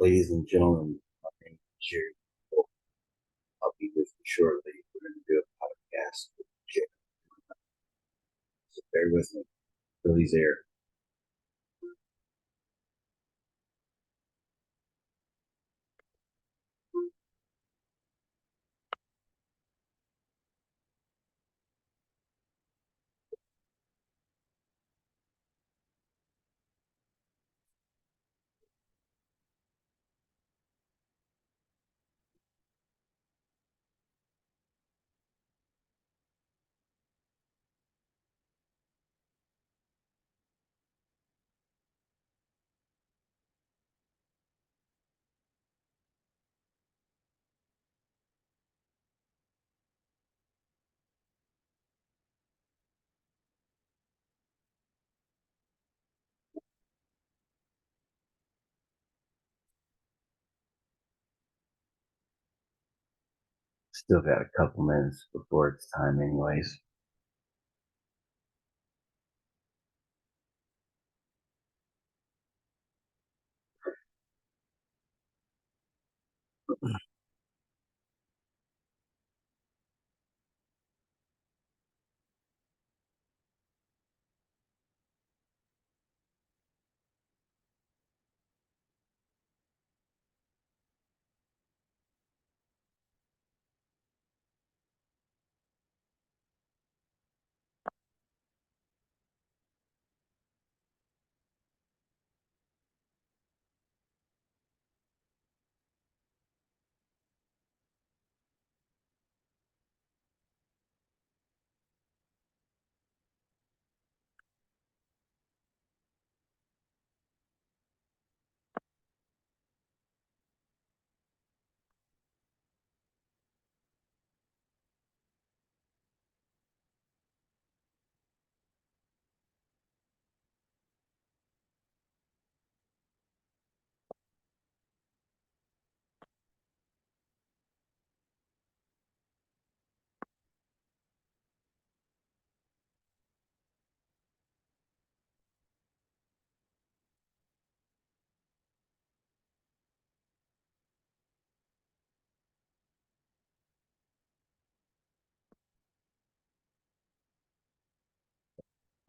Ladies and gentlemen, my name is Jerry. I'll be with you shortly. We're going to do a podcast with Jim. So bear with me. Billy's air. Still got a couple minutes before it's time, anyways.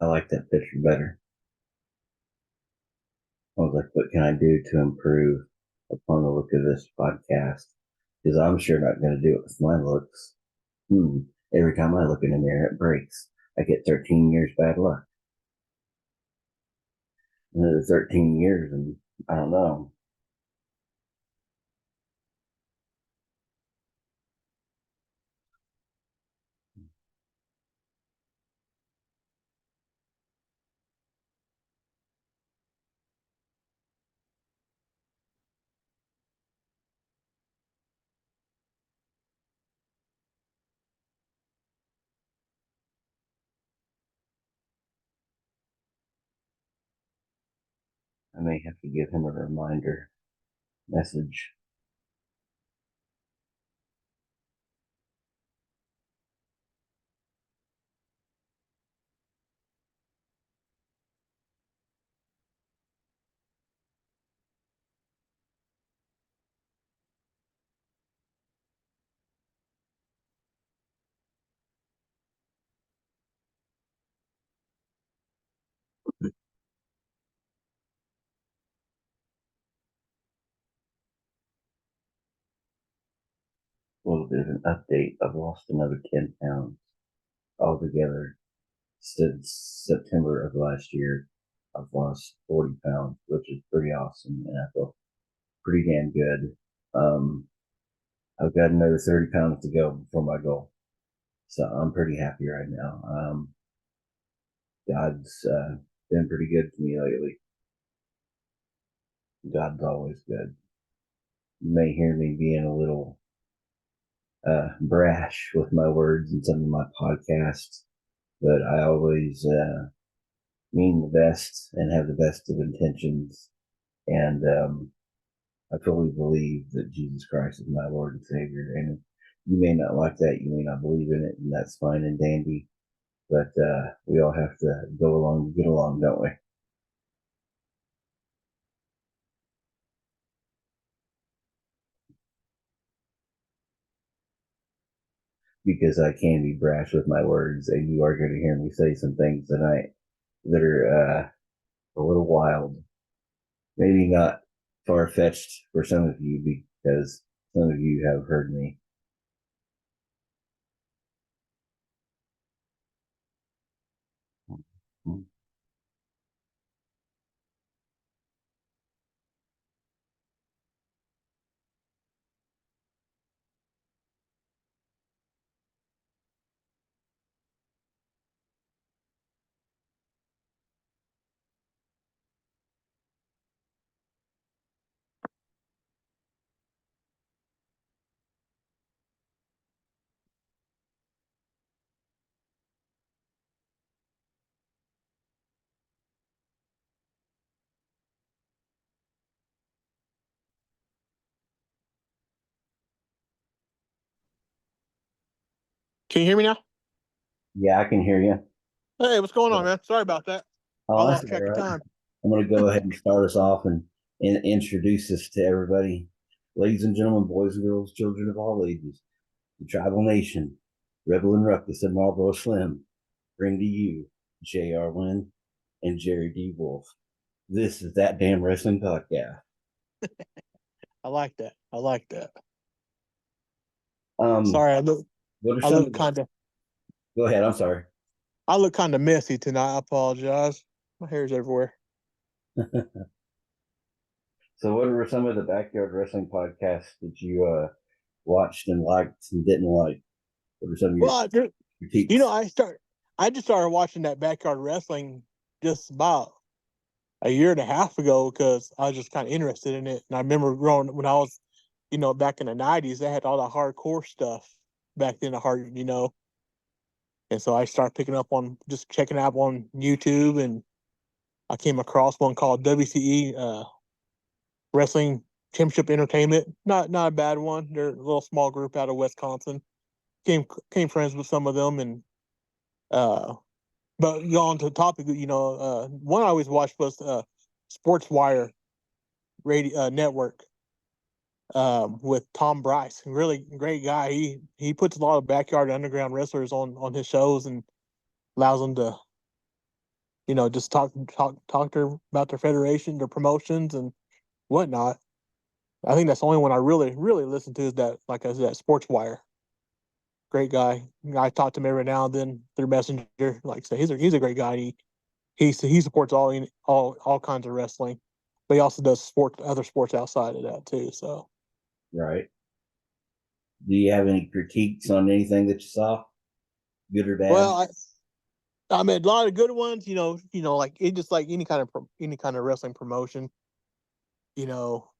I like that picture better. I was like, what can I do to improve upon the look of this podcast? Because I'm sure not going to do it with my looks. Every time I look in the mirror, it breaks. I get 13 years bad luck. Another 13 years, and I don't know. I may have to give him a reminder message. A little bit of an update. I've lost another 10 pounds altogether since September of last year. I've lost 40 pounds, which is pretty awesome, and I feel pretty damn good. I've got another 30 pounds to go before my goal, so I'm pretty happy right now. God's been pretty good to me lately. God's always good. You may hear me being a little brash with my words in some of my podcasts, but I always mean the best and have the best of intentions. And I fully believe that Jesus Christ is my Lord and Savior. And you may not like that, you may not believe in it, and that's fine and dandy. But we all have to go along to get along, don't we? because I can be brash with my words, and you are going to hear me say some things tonight that are a little wild. Maybe not far fetched for some of you because some of you have heard me. Can you hear me now? Yeah, I can hear you. Hey, what's going on, man? Sorry about that. I Oh, that's lost all track of right. time. I'm going to go ahead and start us off and introduce this to everybody. Ladies and gentlemen, boys and girls, children of all ages, the Tribal Nation, Rebel and Ruckus, and Marlboro Slim bring to you J.R. Wynn and Jerry D. Wolf. This is That Damn Wrestling Podcast. I like that. I like that. Um, Sorry, what are I some look of the, kind of, go ahead, I'm sorry. I look kind of messy tonight. I apologize. My hair's everywhere. So, what were some of the backyard wrestling podcasts that you watched and liked and didn't like? What are some of your Well, critiques? I just started watching that backyard wrestling just about a year and a half ago because I was just kind of interested in it. And I remember growing when I was, back in the '90s, they had all the hardcore stuff back then. And so I started picking up on just checking out on YouTube, and I came across one called WCE Wrestling Championship Entertainment. Not a bad one. They're a little small group out of Wisconsin. Came friends with some of them, and uh, but on to the topic, one I always watched was Sports Wire Radio Network with Tom Bryce. Really great guy. He puts a lot of backyard underground wrestlers on his shows and allows them to just talk to about their federation, their promotions, and whatnot. I think that's the only one I really listen to is that, like I said, Sports Wire. Great guy. I talk to him every now and then through Messenger. Like I say, he's a great guy. He supports all kinds of wrestling, but he also does other sports outside of that too. So, Right. Do you have any critiques on anything that you saw, good or bad? well, I mean, a lot of good ones. Like it just like any kind of wrestling promotion. You know,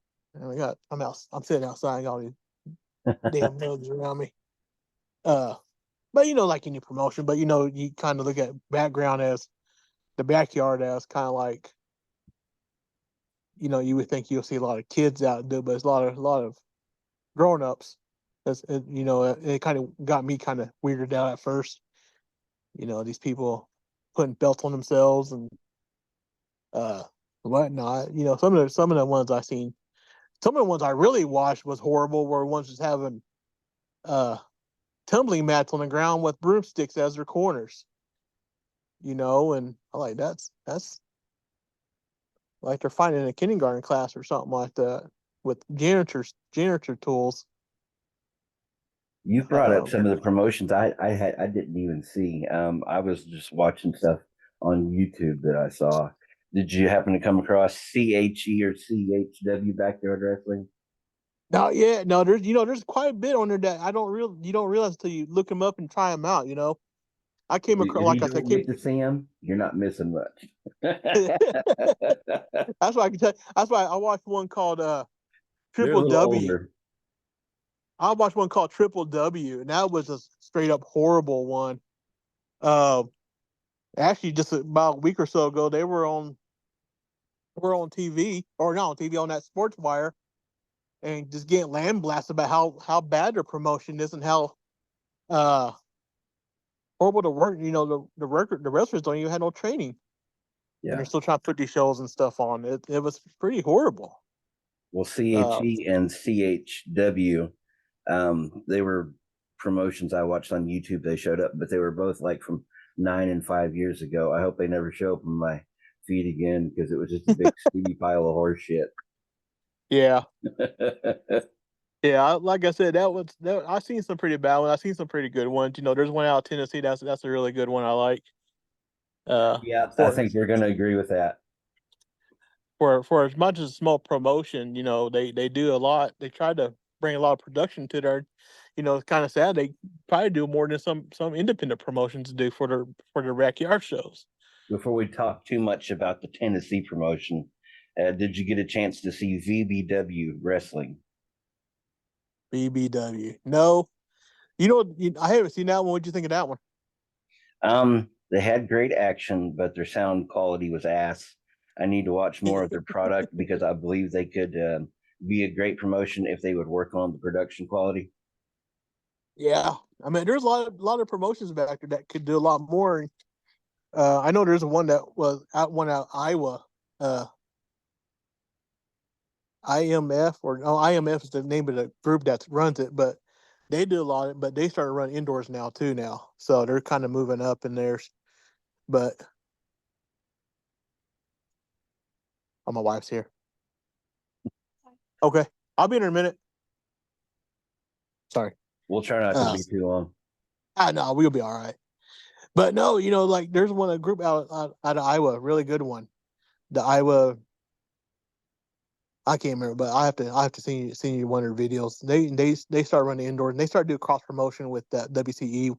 I'm sitting outside, got all these damn bugs around me. Uh, but like any promotion, but you kind of look at background as the backyard as kind of like, you would think you'll see a lot of kids out there, but it's a lot of grown ups. It kind of got me kind of weirded out at first. These people putting belts on themselves and uh whatnot. Some of the ones I seen, some of the ones I really watched was horrible. Were ones just having uh tumbling mats on the ground with broomsticks as their corners. And I like that's like they're fighting in a kindergarten class or something like that with janitor tools. You brought up Um, some of the promotions I didn't even see. I was just watching stuff on YouTube that I saw. Did you happen to come across CHE or CHW Backyard Wrestling? Now, yeah, no, there's quite a bit on there that you don't realize until you look them up and try them out. I came across, If like you I said, don't get to see them, you're not missing much. that's why I can tell. That's why I watched one called They're a Triple little W. older. I watched one called Triple W, and that was a straight up horrible one. Uh, Actually, just about a week or so ago, they were on TV, or not on TV, on that Sports Wire, and just getting land blasted about how bad their promotion is and how uh horrible to work. The wrestlers don't even have no training, and they're Yeah. still trying to put these shows and stuff on. It was pretty horrible. Well, Uh, CHE and CHW, they were promotions I watched on YouTube, they showed up, but they were both like from 9 and 5 years ago. I hope they never show up on my feed again because it was just a big steamy pile of horse shit. Yeah. Yeah, like I said, I've seen some pretty bad ones. I've seen some pretty good ones. There's one out of Tennessee that's a really good one. I like. Yeah, I For think we're going to agree with that. for as much as a small promotion, they do a lot. They try to bring a lot of production to their. It's kind of sad. They probably do more than some independent promotions do for their backyard shows. Before we talk too much about the Tennessee promotion, did you get a chance to see VBW wrestling? BBW, no. I haven't seen that one. What'd you think of that one? They had great action, but their sound quality was ass. I need to watch more of their product because I believe they could be a great promotion if they would work on the production quality. Yeah, I mean, there's a lot of promotions back there that could do a lot more. I know there's one that was one out Iowa, uh, IMF, or no, IMF is the name of the group that runs it, but they do a lot. But they started running indoors now too now, so they're kind of moving up in theirs. But oh, my wife's here. Okay, I'll be in a minute. Sorry. We'll try not to be too long. I know we'll be all right. But no, like there's a group out of Iowa, really good one. The Iowa, I can't remember, but I have to see you one of their videos. They start running indoors and they start doing cross promotion with that WCE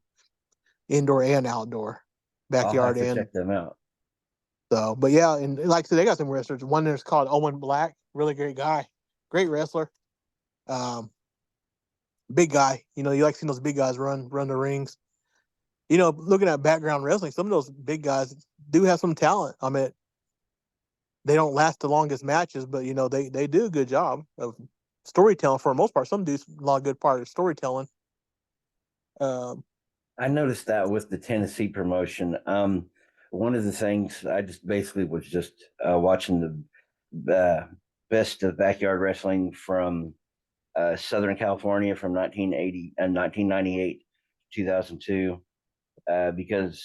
indoor and outdoor, I'll have backyard to and check them out. so. But yeah, and like I said, they got some wrestlers. One there's called Owen Black, really great guy, great wrestler, big guy. You like seeing those big guys run the rings. Looking at background wrestling, some of those big guys do have some talent. I mean, they don't last the longest matches, but they do a good job of storytelling for the most part. Some do a lot of good part of storytelling. Um, I noticed that with the Tennessee promotion. One of the things I just basically was just watching the best of backyard wrestling from Southern California from 1980 and 1998 2002 because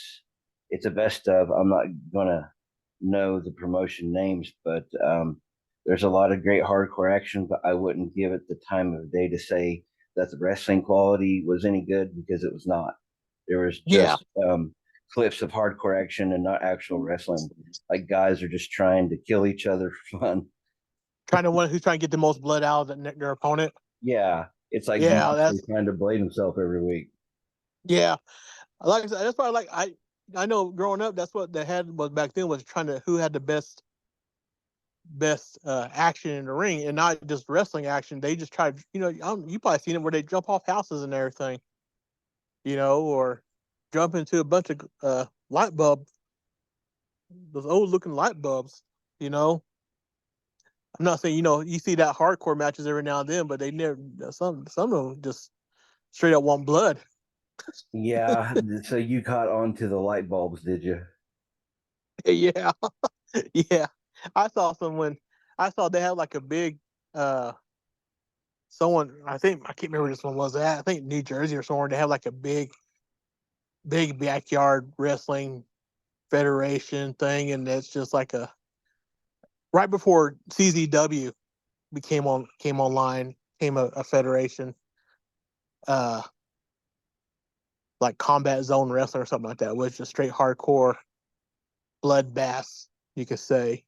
it's a best of. I'm not gonna know the promotion names, but there's a lot of great hardcore action. But I wouldn't give it the time of day to say that the wrestling quality was any good because it was not. There was yeah, just clips of hardcore action and not actual wrestling. Like guys are just trying to kill each other for fun. who's trying to get the most blood out of their opponent. Yeah, it's like Yeah, Moxley trying to blade himself every week. yeah. Like I said, that's why I know growing up, that's what they had was back then was trying to who had the best action in the ring and not just wrestling action. They just tried, you probably seen it where they jump off houses and everything, or jump into a bunch of light bulb, those old looking light bulbs. You know, I'm not saying you see that hardcore matches every now and then, but they never some of them just straight up want blood. Yeah, so you caught on to the light bulbs, did you? Yeah, yeah. I saw someone. I saw they had like a big uh someone. I think I can't remember where this one was at. I think New Jersey or somewhere. They have like a big backyard wrestling federation thing, and it's just like a right before CZW came online, came a federation, uh, like Combat Zone Wrestling or something like that, which is straight hardcore bloodbath, you could say.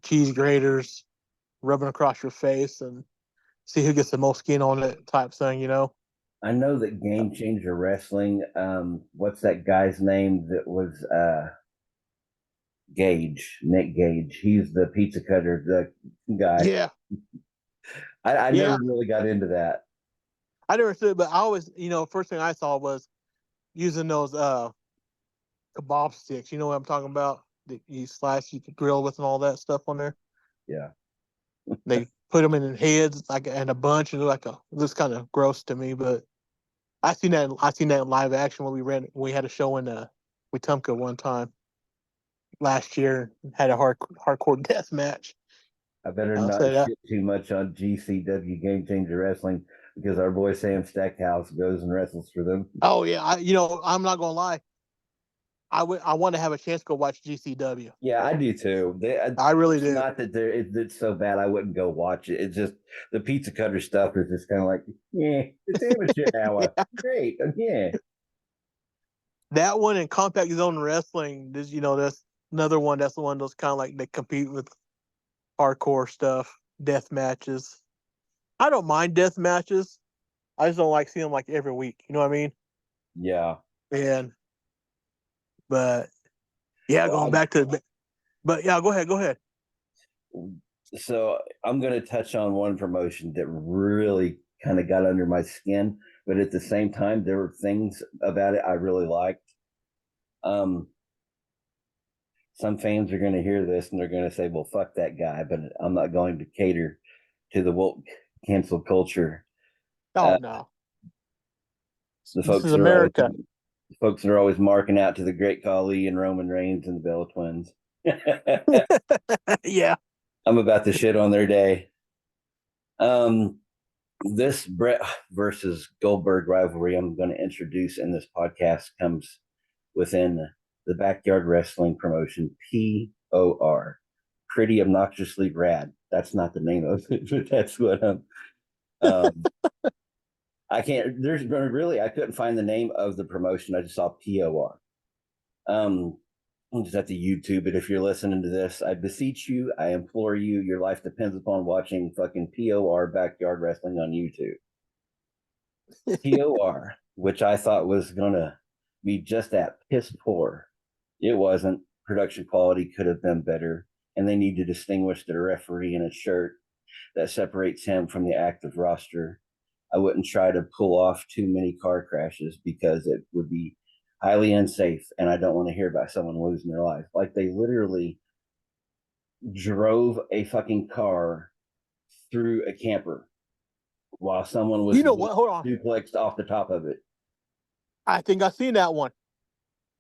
Cheese graters rubbing across your face and see who gets the most skin on it type thing. I know that Game Changer Wrestling, what's that guy's name that was Gage, Nick Gage? He's the pizza cutter, the guy. Yeah, I yeah. never really got into that. I never stood, but I always, first thing I saw was using those kebab sticks. You know what I'm talking about? That you slice, you can grill with, and all that stuff on there. Yeah. They put them in heads like and a bunch, and it looks kind of gross to me. But I seen that in live action when we had a show in Wetumpka one time last year. Had a hardcore death match. I better I'll not say that. shit too much on GCW Game Changer Wrestling because our boy Sam Stackhouse goes and wrestles for them. Oh yeah, I'm not gonna lie. I want to have a chance to go watch GCW. Yeah, I do too. I really It's do. not that it's so bad I wouldn't go watch it. It's just the pizza cutter stuff is just kind of like, yeah, it's amateur hour. Yeah. Great, yeah, That one and Compact Zone Wrestling, that's another one. That's the one of those kind of like they compete with hardcore stuff, death matches. I don't mind death matches. I just don't like seeing them like every week. You know what I mean? yeah. And but yeah, going Well, back to, but yeah, go ahead. so I'm going to touch on one promotion that really kind of got under my skin, but at the same time, there were things about it I really liked. Um, some fans are going to hear this and they're going to say, "Well, fuck that guy," but I'm not going to cater to the woke cancel culture. Oh Uh, no, the this folks is that are always America. folks that are always marking out to the Great Khali and Roman Reigns and the Bella Twins. Yeah. I'm about to shit on their day. Um, this Brett versus Goldberg rivalry I'm going to introduce in this podcast comes within the Backyard Wrestling promotion, POR. Pretty Obnoxiously Rad. That's not the name of it, but that's what um I can't, there's really, I couldn't find the name of the promotion. I just saw POR. I'm just have to YouTube it. If you're listening to this, I beseech you, I implore you, your life depends upon watching fucking POR Backyard Wrestling on YouTube. POR, which I thought was gonna be just that piss poor. It wasn't. Production quality could have been better, and they need to distinguish the referee in a shirt that separates him from the active roster. I wouldn't try to pull off too many car crashes because it would be highly unsafe, and I don't want to hear about someone losing their life. Like they literally drove a fucking car through a camper while someone was You know what? Hold on. duplexed off the top of it. I think I seen that one.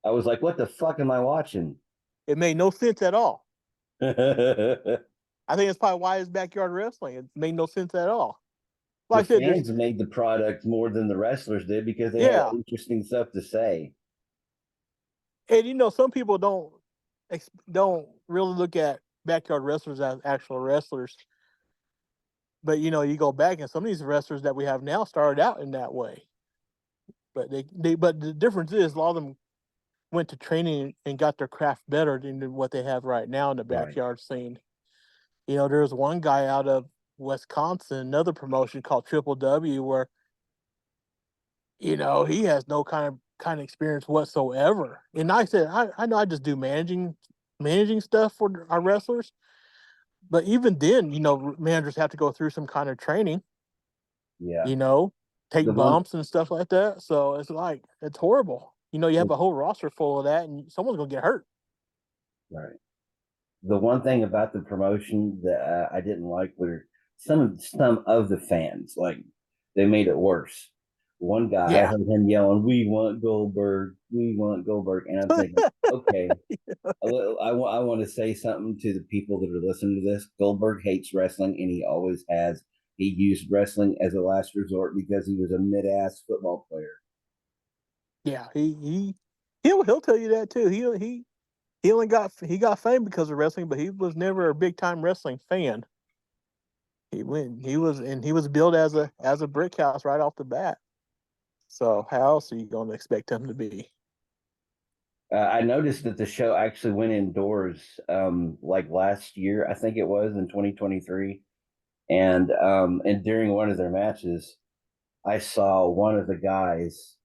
I was like, what the fuck am I watching? It made no sense at all. The I think that's probably why it's Backyard Wrestling. It made no sense at all. Like I said, there's fans made the product more than the wrestlers did because they had yeah, interesting stuff to say. and some people don't really look at backyard wrestlers as actual wrestlers. But you go back and some of these wrestlers that we have now started out in that way. But but the difference is a lot of them went to training and got their craft better than what they have right now in the Right. backyard scene. There's one guy out of Wisconsin, another promotion called Triple W, where he has no kind of experience whatsoever. And I said, I know I just do managing stuff for our wrestlers, but even then, managers have to go through some kind of training, Yeah. you know, The take one bumps and stuff like that. So it's horrible. You have a whole roster full of that, and someone's gonna get hurt. right. The one thing about the promotion that I didn't like were some of the fans, like they made it worse. One guy, I Yeah, heard him yelling, we want Goldberg," and I'm thinking, okay, I want to say something to the people that are listening to this. Goldberg hates wrestling, and he always has. He used wrestling as a last resort because he was a mid-ass football player. yeah. He'll tell you that too. He got fame because of wrestling, but he was never a big time wrestling fan. He was built as a brick house right off the bat. So how else are you going to expect him to be? I noticed that the show actually went indoors, like last year, I think it was in 2023, and during one of their matches, I saw one of the guys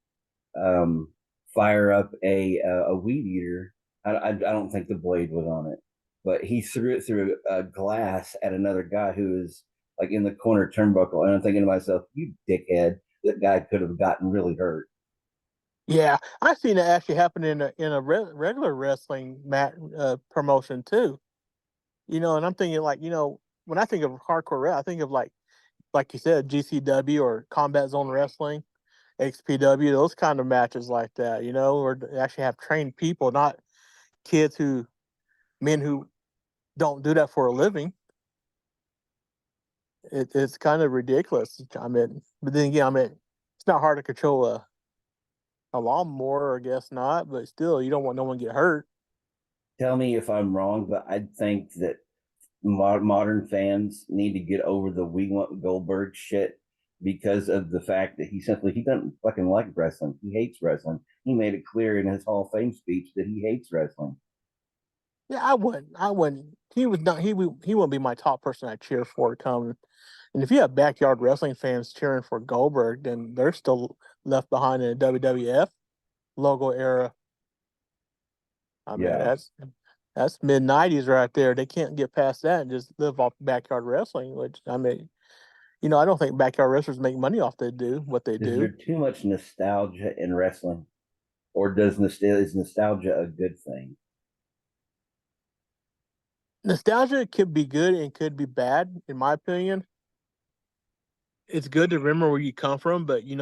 um, fire up a weed eater. I don't think the blade was on it, but he threw it through a glass at another guy who was like in the corner turnbuckle, and I'm thinking to myself, "You dickhead! That guy could have gotten really hurt." Yeah, I've seen it actually happen in a regular wrestling promotion too. And I'm thinking like when I think of hardcore, I think of like you said, GCW or Combat Zone Wrestling, XPW, those kind of matches like that. Where they actually have trained people, not kids men who don't do that for a living. it's kind of ridiculous. I mean, but then again, I mean, it's not hard to control a lawnmower, I guess not, but still, you don't want no one to get hurt. Tell me if I'm wrong, but I think that modern fans need to get over the "we want Goldberg" shit because of the fact that he doesn't fucking like wrestling. He hates wrestling. He made it clear in his Hall of Fame speech that he hates wrestling. Yeah, I wouldn't. I wouldn't. He was not. He wouldn't be my top person I cheer for coming. And if you have backyard wrestling fans cheering for Goldberg, then they're still left behind in the WWF logo era. I mean, Yeah, that's mid '90s right there. They can't get past that and just live off backyard wrestling. Which I mean, I don't think backyard wrestlers make money off what they is there do. too much nostalgia in wrestling, or is nostalgia a good thing? Nostalgia could be good and could be bad, in my opinion. It's good to remember where you come from, but you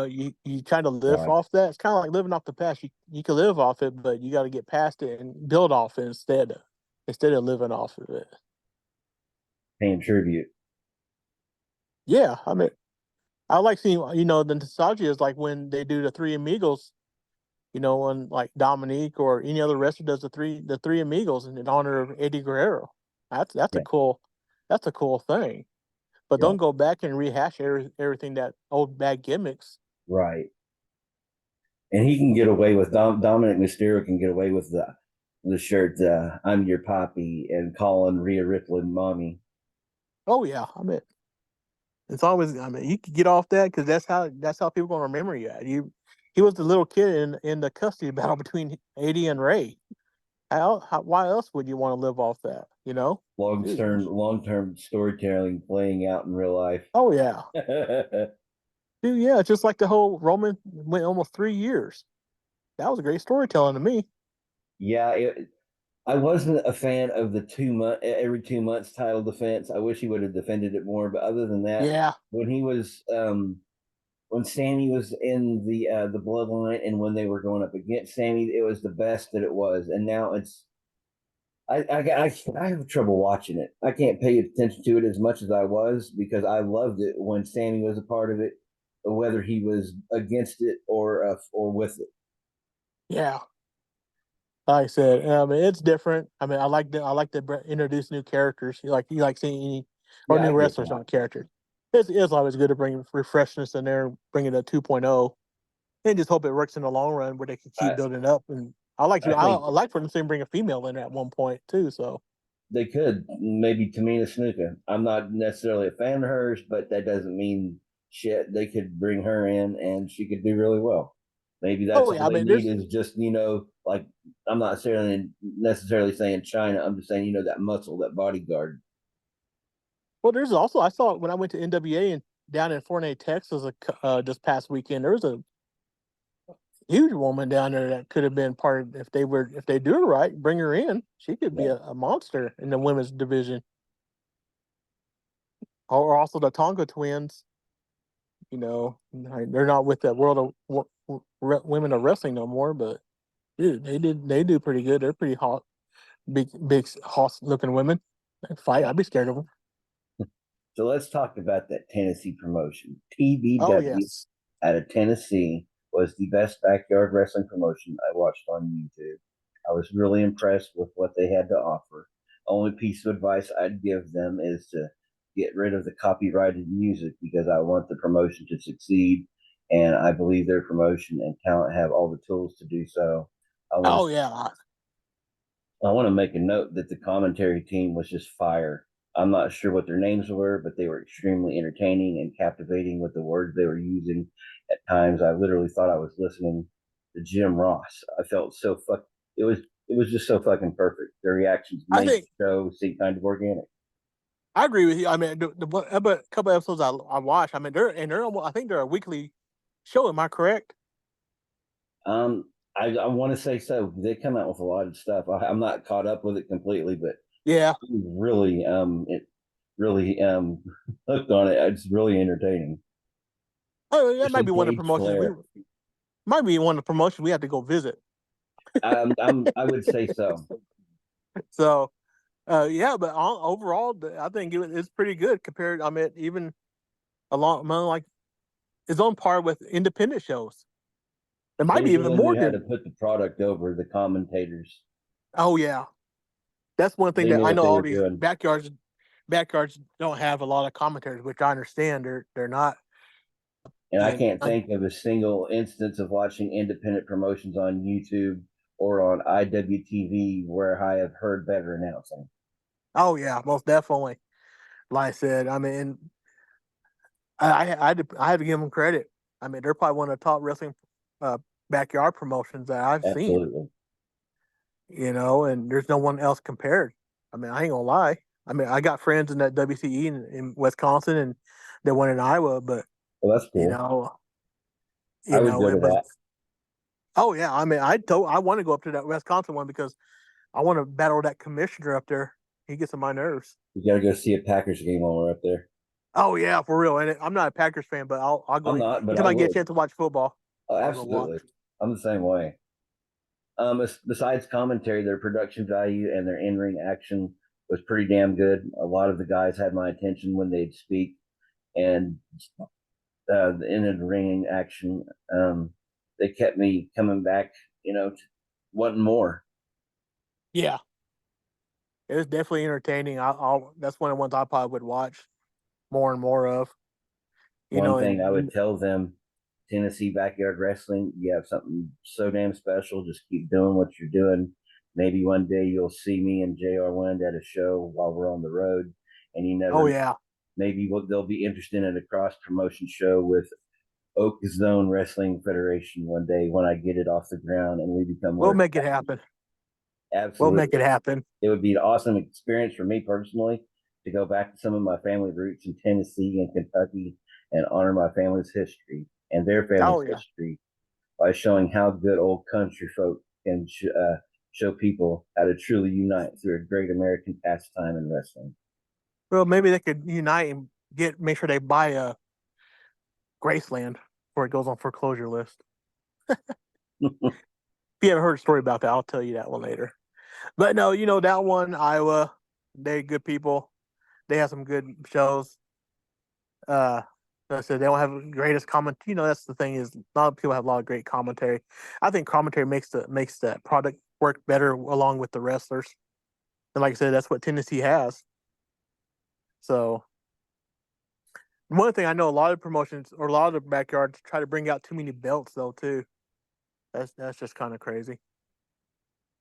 try to live Right, off that. It's kind of like living off the past. You can live off it, but you got to get past it and build off it instead of living off of it. paying tribute. Yeah, I mean, I like seeing the nostalgia is like when they do the Three Amigos. When like Dominique or any other wrestler does the three Amigos in honor of Eddie Guerrero. That's a Yeah, cool thing. But yeah, don't go back and rehash everything that old bad gimmicks. right. And he can get away with Dominic Mysterio can get away with the shirt "I'm your poppy" and calling Rhea Ripley mommy. Oh yeah, I mean it's always. I mean you can get off that because that's how people gonna remember you. He was the little kid in the custody battle between Eddie and Ray. Why else would you want to live off that? Dude. Long term storytelling playing out in real life. Oh yeah, dude. Yeah, it's just like the whole Roman went almost 3 years. That was a great storytelling to me. Yeah, I wasn't a fan of the 2 month every 2 months title defense. I wish he would have defended it more. But other than that, Yeah. when he was when Sammy was in the bloodline and when they were going up against Sammy, it was the best that it was. And now I have trouble watching it. I can't pay attention to it as much as I was because I loved it when Sammy was a part of it, whether he was against it or with it. Yeah. Like I said, I mean, it's different. I mean, I like to introduce new characters. You like seeing or Yeah, I new get wrestlers, that. not characters. It's always good to bring refreshness in there, bring it a 2.0, and just hope it works in the long run where they can keep I building up. And I like I to, I, think I like for them to bring a female in at one point too. So, they could maybe Tamina Snuka. I'm not necessarily a fan of hers, but that doesn't mean shit. They could bring her in and she could do really well. Maybe that's oh all yeah, I they mean, need there's is just like I'm not necessarily saying China. I'm just saying that muscle, that bodyguard. there's also I saw when I went to NWA and down in Fort Hays, Texas, this past weekend. There was a huge woman down there that could have been part of if they do it right, bring her in. She could be Yeah, a monster in the women's division. Or also the Tonga twins. They're not with that world of women of wrestling no more, but dude, they do pretty good. They're pretty hot, big hot looking women. They fight. yeah. I'd be scared of them. So let's talk about that Tennessee promotion. Oh TBW yes. out of Tennessee was the best backyard wrestling promotion I watched on YouTube. I was really impressed with what they had to offer. Only piece of advice I'd give them is to get rid of the copyrighted music because I want the promotion to succeed, and I believe their promotion and talent have all the tools to do so. I want to Oh yeah. I want to make a note that the commentary team was just fire. I'm not sure what their names were, but they were extremely entertaining and captivating with the words they were using. At times, I literally thought I was listening to Jim Ross. I felt so fuck. It was just so fucking perfect. Their reactions I made think the show seem kind of organic. I agree with you. I mean, but couple episodes I watched. I mean, they're almost, I think they're a weekly show. Am I correct? I want to say so. They come out with a lot of stuff. I'm not caught up with it completely, but Yeah. it really hooked on it. It's really entertaining. Oh, that might Especially be one of the Gage promotions we Flair. might be one of the promotions we have to go visit. I would say so. So Yeah, but overall, I think it's pretty good compared. I mean, even along like it's on par with independent shows. It might They be even really more knew how to good. put the product over the commentators. Oh yeah, that's one thing They that knew I what know. they All were these doing. backyards don't have a lot of commentators, which I understand. They're not. And I And can't think of a single instance of watching independent promotions on YouTube or on IWTV where I have heard better announcing. oh yeah, most definitely. Like I said, I mean, I had to give them credit. I mean, they're probably one of the top wrestling uh, backyard promotions that I've seen. Absolutely. And there's no one else compared. I mean, I ain't gonna lie. I mean, I got friends in that WCE in Wisconsin and they went in Iowa, but Well, that's you cool. know, I would go to but that. oh yeah, I mean, I want to go up to that Wisconsin one because I want to battle that commissioner up there. He gets on my nerves. We got to go see a Packers game while we're up there. Oh yeah, for real. And I'm not a Packers fan, but I'll go I'm not, but anytime I I get a would. chance to watch football. Oh, I'll go watch. absolutely. I'm the same way. Besides commentary, their production value and their in-ring action was pretty damn good. A lot of the guys had my attention when they'd speak, and the in-ring action, they kept me coming back. Wanting more. Yeah, it was definitely entertaining. I'll that's one of the ones I probably would watch more and more of. One thing I would And tell them, Tennessee Backyard Wrestling, you have something so damn special. Just keep doing what you're doing. Maybe one day you'll see me and JR Wind at a show while we're on the road, and you never oh know. yeah, Maybe they'll be interested in a cross promotion show with Oak Zone Wrestling Federation one day when I get it off the ground and we become we'll more make it happen. We'll make absolutely. it happen. It would be an awesome experience for me personally to go back to some of my family roots in Tennessee and Kentucky and honor my family's history and their Oh family's yeah. history by showing how good old country folk can show people how to truly unite through a great American pastime in wrestling. Well, maybe they could unite and make sure they buy a Graceland before it goes on foreclosure list. If you haven't heard a story about that, I'll tell you that one later. But no, that one, Iowa, they're good people. They have some good shows. Uh, like I said, they don't have the greatest comment. That's the thing is, a lot of people have a lot of great commentary. I think commentary makes that product work better along with the wrestlers. And like I said, that's what Tennessee has. So one thing I know, a lot of promotions or a lot of the backyards try to bring out too many belts though too. That's just kind of crazy.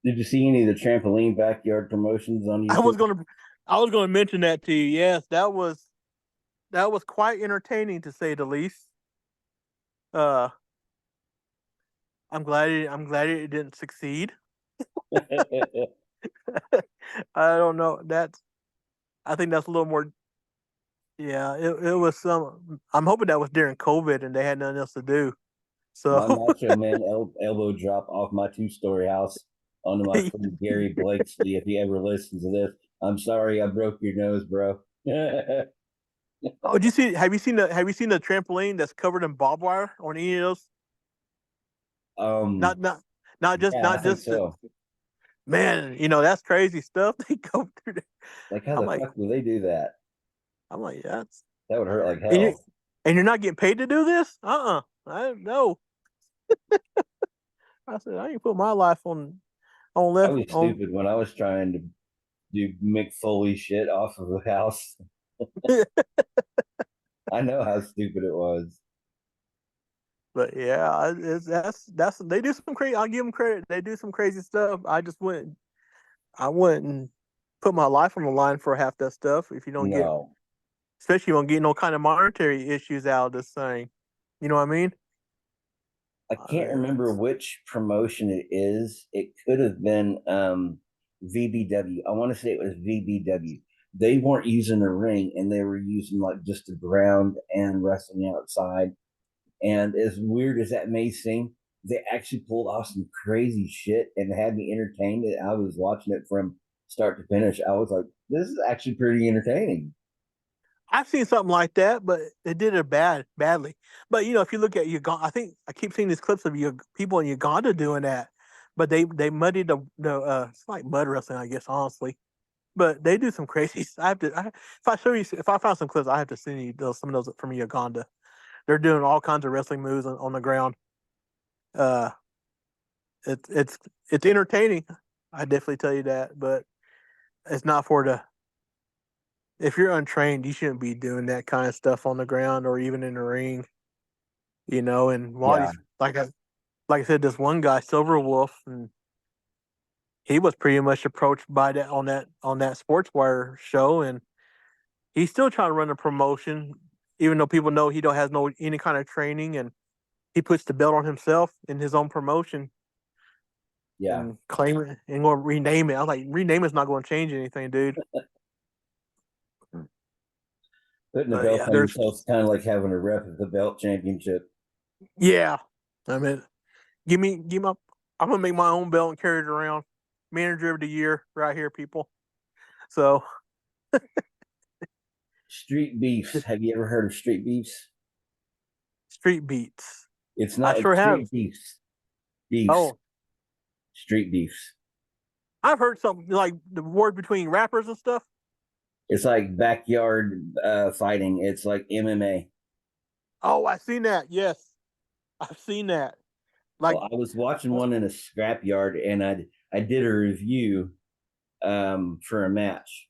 Did you see any of the trampoline backyard promotions on I YouTube? was gonna I was gonna mention that to you. Yes, that was quite entertaining to say the least. Uh, I'm glad it didn't succeed. I don't know. I think that's a little more. Yeah, it was some. I'm hoping that was during COVID and they had nothing else to do. My So Macho Man elbow drop off my two-story house onto my friend Gary Blakesley. If he ever listens to this, I'm sorry I broke your nose, bro. oh, did you see? Have you seen the trampoline that's covered in barbed wire on any of those? um, Not not not just yeah, I not think just the so. man. That's crazy stuff they go through. Like, how I'm the like fuck do they do that? I'm like that's That would hurt like and you hell. and you're not getting paid to do this? I no. I said I ain't put my life on I left was on. stupid when I was trying to do Mick Foley shit off of a house. I know how stupid it was. But yeah, that's they do some crazy. I'll give them credit. They do some crazy stuff. I wouldn't put my life on the line for half that stuff. If you don't get, No, especially you don't get no kind of monetary issues out of this thing. You know what I mean? I can't remember which promotion it is. It could have been VBW. I want to say it was VBW. They weren't using a ring and they were using like just the ground and wrestling outside. And as weird as that may seem, they actually pulled off some crazy shit and had me entertained. I was watching it from start to finish. I was like, this is actually pretty entertaining. I've seen something like that, but they did it badly. But if you look at Uganda, I think I keep seeing these clips of people in Uganda doing that, but they muddied the it's like mud wrestling, I guess, honestly. But they do some crazy. If I found some clips, I have to send you some of those from Uganda. They're doing all kinds of wrestling moves on the ground. Uh, it's entertaining. I definitely tell you that, but it's not for the. If you're untrained, you shouldn't be doing that kind of stuff on the ground or even in the ring. And a lot of Yeah. these, like I said, this one guy, Silver Wolf, and he was pretty much approached by that on that Sports Wire show, and he's still trying to run a promotion, even though people know he don't has no any kind of training, and he puts the belt on himself in his own promotion Yeah. and claim it and going to rename it. I was like, rename it's not going to change anything, dude. Putting the But belt yeah, on yourself is kind of like having a rep at the belt championship. yeah. I mean, give me. I'm gonna make my own belt and carry it around. Manager of the year, right here, people. So Street beefs. Have you ever heard of street beefs? street beats. It's I not sure have. street beefs. Beefs. Oh, Street beefs. I've heard something like the word between rappers and stuff. It's like backyard fighting. It's like MMA. Oh, I've seen that. Yes, I've seen that. Like, Well, I was watching one in a scrapyard, and I did a review for a match.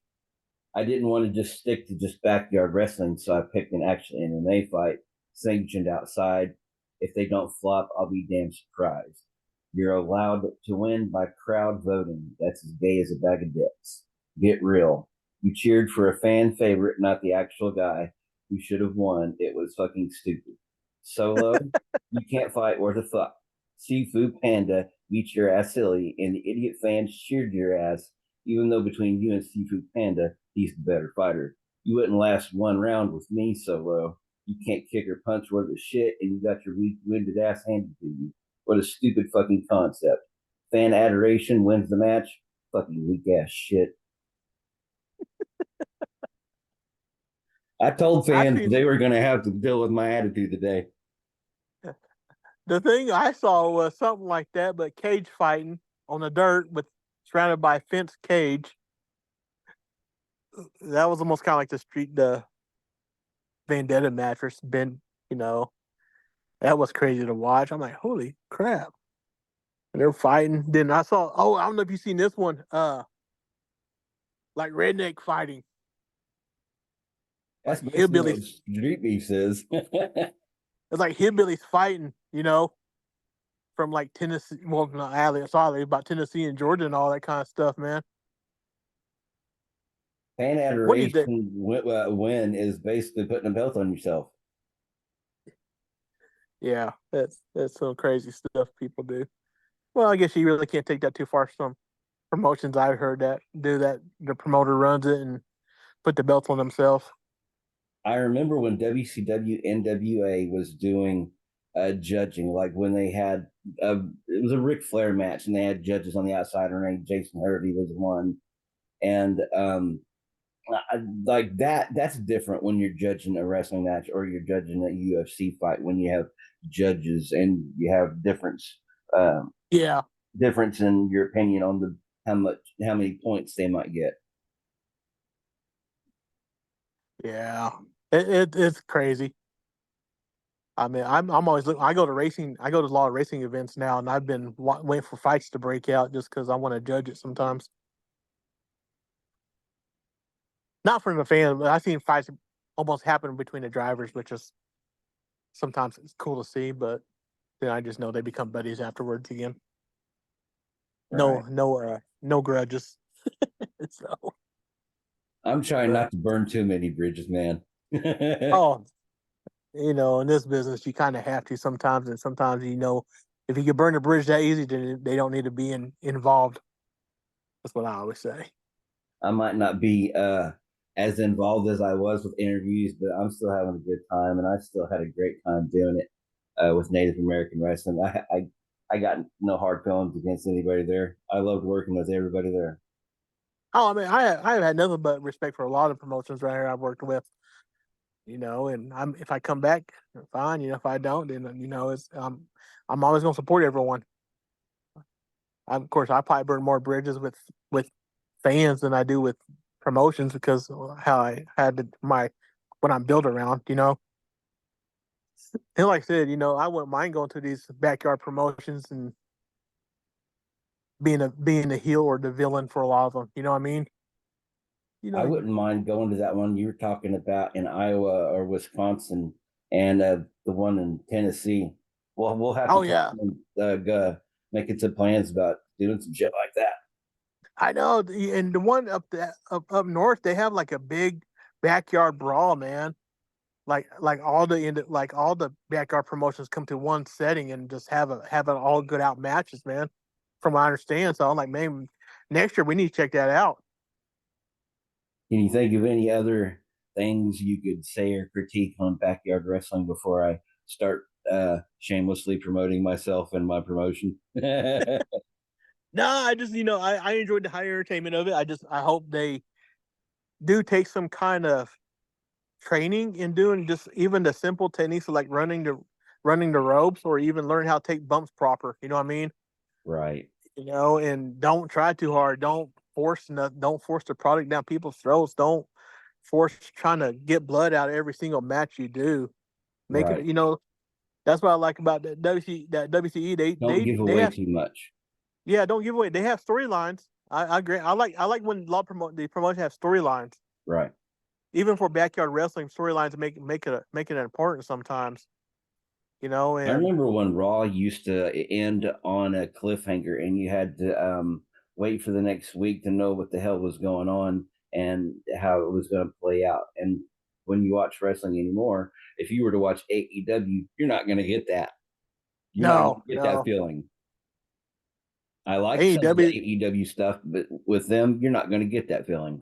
I didn't want to just stick to just backyard wrestling, so I picked an actual MMA fight sanctioned outside. If they don't flop, I'll be damn surprised. You're allowed to win by crowd voting. That's as gay as a bag of dicks. Get real. You cheered for a fan favorite, not the actual guy who should have won. It was fucking stupid. Solo, you can't fight worth a fuck. Seafood Panda beat your ass silly, and the idiot fans cheered your ass, even though between you and Seafood Panda, he's the better fighter. You wouldn't last one round with me, Solo. You can't kick or punch worth a shit, and you got your weak-winded ass handed to you. What a stupid fucking concept. Fan adoration wins the match. Fucking weak ass shit. I told fans actually, they were going to have to deal with my attitude today. the thing I saw was something like that, but cage fighting on the dirt with surrounded by a fence cage. That was almost kind of like the Vendetta mattress. You know, that was crazy to watch. I'm like, holy crap! And they're fighting. Then I saw. Oh, I don't know if you've seen this one. Like redneck fighting, That's like basically what hillbillies. street beef is. It's like hillbillies fighting. From like Tennessee. Well, not alley. Sorry, about Tennessee and Georgia and all that kind of stuff, man. Fan What do you think? adoration win is basically putting a belt on yourself. Yeah, that's some crazy stuff people do. Well, I guess you really can't take that too far. Some promotions I've heard that do that. The promoter runs it and put the belts on themselves. I remember when WCW NWA was doing judging, like when they had it was a Ric Flair match, and they had judges on the outside of the ring. Jason Hervey was one, and like that's different when you're judging a wrestling match or you're judging a UFC fight when you have judges and you have um, Yeah, difference in your opinion on the how many points they might get. yeah, it's crazy. I mean, I'm always looking. I go to racing. I go to a lot of racing events now, and I've been waiting for fights to break out just because I want to judge it sometimes. Not from the fan, but I've seen fights almost happen between the drivers, which is sometimes it's cool to see. But then I just know they become buddies afterwards again. Right. No grudges. So, I'm trying but not to burn too many bridges, man. oh, in this business, you kind of have to sometimes, and sometimes if you can burn a bridge that easy, then they don't need to be involved. That's what I always say. I might not be as involved as I was with interviews, but I'm still having a good time, and I still had a great time doing it with Native American wrestling. I got no hard feelings against anybody there. I loved working with everybody there. Oh, I mean, I have had nothing but respect for a lot of promotions right here I've worked with. And if I come back, fine. If I don't, then it's I'm always gonna support everyone. Of course, I probably burn more bridges with fans than I do with promotions because how I had my what I'm built around, you know. And like I said, you know, I wouldn't mind going to these backyard promotions and being the heel or the villain for a lot of them. You know what I mean? You I know, wouldn't mind going to that one you were talking about in Iowa or Wisconsin, and the one in Tennessee. Well, we'll have to oh talk yeah, and making some plans about doing some shit like that. I know. And the one up north, they have like a big backyard brawl, man. Like all the backyard promotions come to one setting and just have it all good out matches, man. From what I understand, so I'm like, man, next year we need to check that out. Can you think of any other things you could say or critique on backyard wrestling before I start shamelessly promoting myself and my promotion? No, I just I enjoyed the high entertainment of it. I hope they do take some kind of training in doing just even the simple techniques of like running the ropes or even learn how to take bumps proper. You know what I mean? Right. You know, and don't try too hard. Don't force the product down people's throats. Don't force trying to get blood out of every single match you do. Make it, Right. you know, that's what I like about that WCE. Don't give They away have, too much. yeah, don't give away. They have storylines. I agree. I like when the promotion have storylines. Right. Even for backyard wrestling, storylines make it important sometimes. You know, I and remember when Raw used to end on a cliffhanger and you had to wait for the next week to know what the hell was going on and how it was going to play out. And when you watch wrestling anymore, if you were to watch AEW, you're not going to get that. You're not going no, to get that no. feeling. I like some of the AEW, AEW stuff, but with them, you're not going to get that feeling.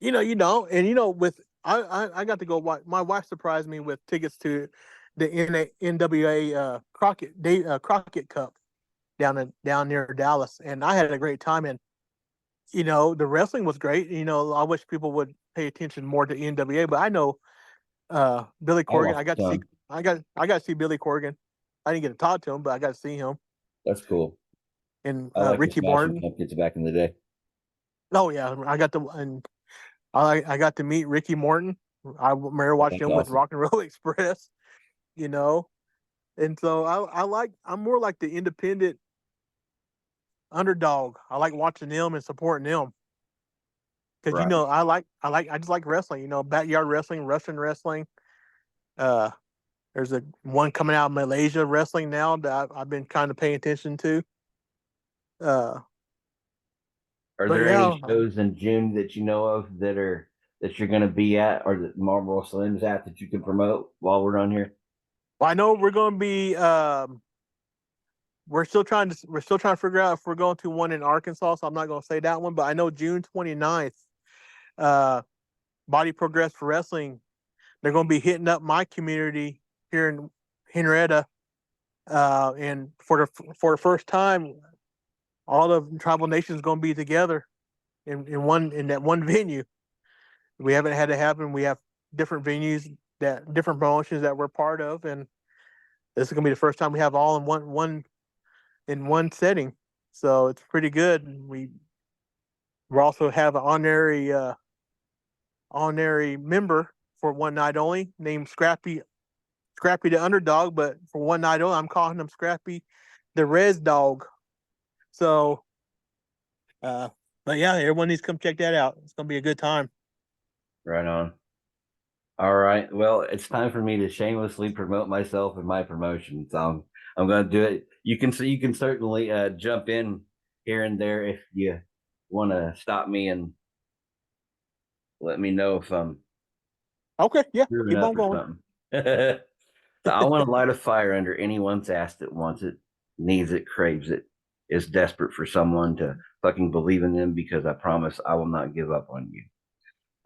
you know, and with I got to go watch. My wife surprised me with tickets to the NWA Crockett Cup down near Dallas, and I had a great time. And the wrestling was great. I wish people would pay attention more to NWA, but I know Billy I Corgan. watched some. I got to see Billy Corgan. I didn't get to talk to him, but I got to see him That's cool. and I like the Ricky Smashing Morton. Pumpkins back in the day. Oh yeah, I got to meet Ricky Morton. I remember watching That's him with awesome. Rock and Roll Express. You know, and so I'm more like the independent underdog. I like watching them and supporting them because Right. I just like wrestling. Backyard wrestling, Russian wrestling. Uh, there's a one coming out of Malaysia wrestling now that I've been kind of paying attention to. Uh, Are but there yeah, any shows in June that you know of that you're going to be at, or that Marlboro Slim's at that you can promote while we're on here? I know we're going to be. We're still trying to figure out if we're going to one in Arkansas. So I'm not going to say that one, but I know June 29th. Uh, Body Progress for Wrestling. They're going to be hitting up my community here in Henrietta, and for the first time, all the tribal nations going to be together in that one venue. We haven't had it happen. We have different venues different promotions that we're part of, and this is going to be the first time we have all in one setting. So it's pretty good. We also have an honorary member for one night only named Scrappy the Underdog, but for one night only, I'm calling him Scrappy the Res Dog. So, uh, but yeah, everyone needs to come check that out. It's gonna be a good time. Right on. All right. Well, it's time for me to shamelessly promote myself and my promotion. So I'm going to do it. You can certainly jump in here and there if you want to stop me and let me know if I'm Okay, yeah, screwing keep up on or going. something. So I want to light a fire under anyone's ass that wants it, needs it, craves it, is desperate for someone to fucking believe in them, because I promise I will not give up on you.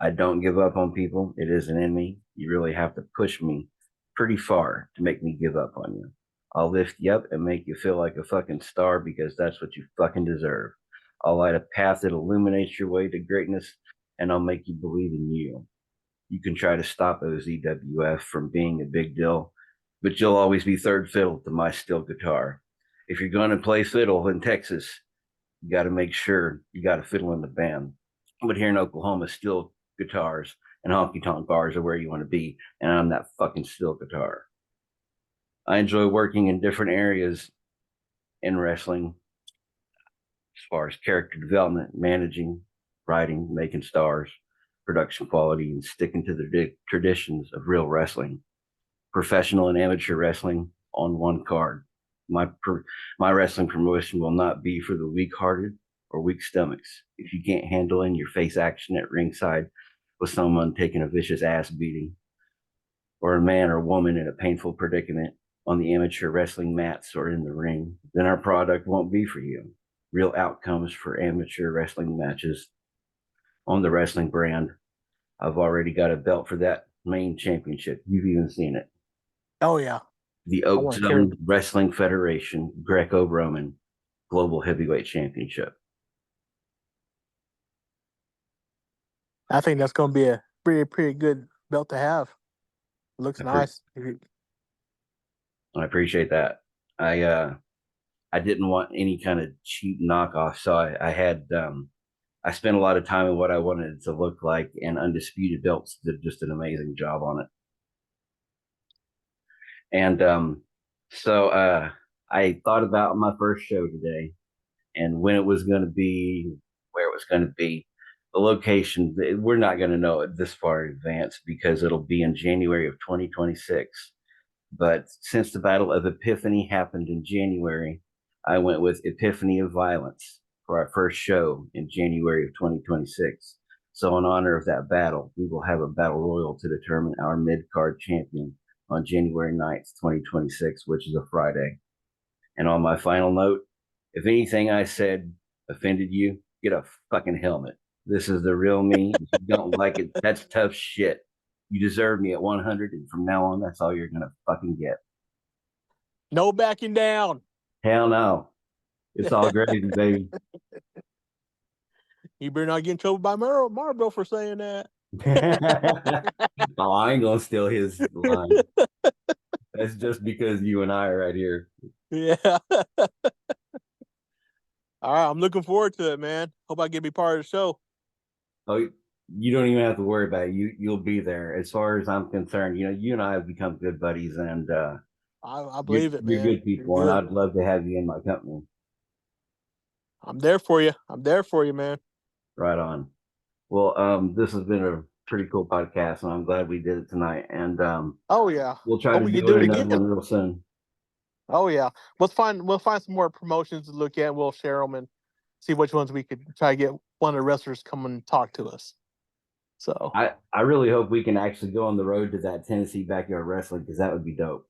I don't give up on people. It isn't in me. You really have to push me pretty far to make me give up on you. I'll lift you up and make you feel like a fucking star, because that's what you fucking deserve. I'll light a path that illuminates your way to greatness, and I'll make you believe in you. You can try to stop OZWF from being a big deal, but you'll always be third fiddle to my steel guitar. If you're going to play fiddle in Texas, you got to make sure you got a fiddle in the band. But here in Oklahoma, steel guitars and honky tonk bars are where you want to be. And I'm that fucking steel guitar. I enjoy working in different areas in wrestling as far as character development, managing, writing, making stars, production quality, and sticking to the traditions of real wrestling, professional and amateur wrestling on one card. My wrestling promotion will not be for the weak-hearted or weak stomachs. If you can't handle in your face action at ringside with someone taking a vicious ass beating, or a man or woman in a painful predicament on the amateur wrestling mats or in the ring, then our product won't be for you. Real outcomes for amateur wrestling matches on the wrestling brand. I've already got a belt for that main championship. You've even seen it. Oh yeah. The I Oak want to carry. Zone Wrestling Federation Greco-Roman Global Heavyweight Championship. I think that's going to be a pretty good belt to have. Looks nice. I appreciate that. I didn't want any kind of cheap knockoff, so I spent a lot of time on what I wanted it to look like, and Undisputed Belts did just an amazing job on it. And so I thought about my first show today and when it was going to be, where it was going to be, the location. We're not going to know it this far in advance because it'll be in January of 2026. But since the Battle of Epiphany happened in January, I went with Epiphany of Violence for our first show in January of 2026. So in honor of that battle, we will have a battle royal to determine our mid-card champion on January 9th, 2026, which is a Friday. And on my final note, if anything I said offended you, get a fucking helmet. This is the real me. If you don't like it, that's tough shit. You deserve me at 100, and from now on, that's all you're gonna fucking get. No backing down. Hell no. It's all gravy, baby. You better not get in trouble by Marlboro for saying that. Oh, I ain't gonna steal his line. That's just because you and I are right here. Yeah. All right, I'm looking forward to it, man. Hope I get to be part of the show. Oh, you don't even have to worry about it. You'll be there. As far as I'm concerned, you and I have become good buddies, and I believe it, man. You're good people, and I'd love to have you in my company. I'm there for you. I'm there for you, man. Right on. Well, this has been a pretty cool podcast, and I'm glad we did it tonight. And oh yeah, we'll try to do it another one real soon. Oh yeah, we'll find some more promotions to look at. We'll share them and see which ones we could try to get one of the wrestlers come and talk to us. So I really hope we can actually go on the road to that Tennessee Backyard Wrestling, because that would be dope.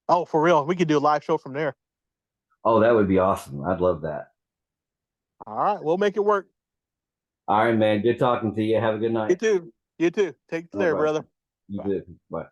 Oh, for real, we could do a live show from there. Oh, that would be awesome. I'd love that. All right, we'll make it work. All right, man. Good talking to you. Have a good night. You too. You too. Take care, brother. You too. Bye.